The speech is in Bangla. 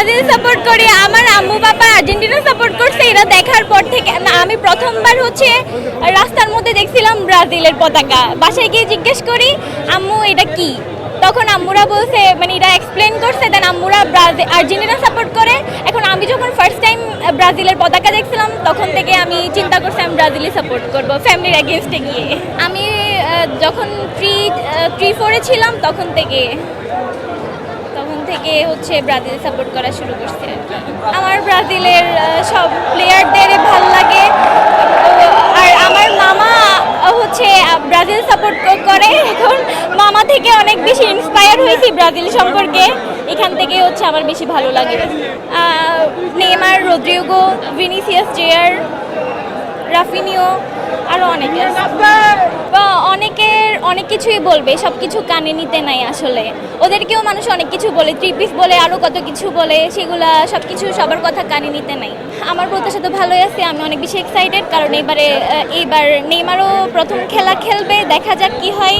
ব্রাজিল সাপোর্ট করি। আমার আম্মু বাবা আর্জেন্টিনা সাপোর্ট করছে। এটা দেখার পর থেকে না, আমি প্রথমবার হচ্ছে রাস্তার মধ্যে দেখছিলাম ব্রাজিলের পতাকা। বাসায় গিয়ে জিজ্ঞেস করি আম্মু এটা কি, তখন আম্মুরা বলছে, মানে এরা এক্সপ্লেন করছে, দেন আম্মুরা আর্জেন্টিনা সাপোর্ট করে। এখন আমি যখন ফার্স্ট টাইম ব্রাজিলের পতাকা দেখছিলাম তখন থেকে আমি চিন্তা করছি আমি ব্রাজিলই সাপোর্ট করব ফ্যামিলির এগেনস্টে গিয়ে। আমি যখন 3-4-এ ছিলাম তখন থেকে হচ্ছে ব্রাজিল সাপোর্ট করা শুরু করছে আর কি। আমার ব্রাজিলের সব প্লেয়ারদেরই ভালো লাগে। আর আমার মামা হচ্ছে ব্রাজিল সাপোর্ট করে। এখন মামা থেকে অনেক বেশি ইন্সপায়ার হয়েছি ব্রাজিল সম্পর্কে। এখান থেকে হচ্ছে আমার বেশি ভালো লাগে। নেইমার, রদ্রিগো, ভিনিসিয়াস জুনিয়র, রাফিনিও, আরও অনেকে আছে। অনেকের অনেক কিছুই বলবে, সব কিছু কানে নিতে নাই আসলে। ওদেরকেও মানুষ অনেক কিছু বলে, 3 পিস বলে, আরও কত কিছু বলে, সেগুলা সব কিছু সবার কথা কানে নিতে নাই। আমার প্রত্যাশা তো ভালোই আছে, আমি অনেক বেশি এক্সাইটেড, কারণ এইবার নেইমারও প্রথম খেলা খেলবে, দেখা যাক কি হয়।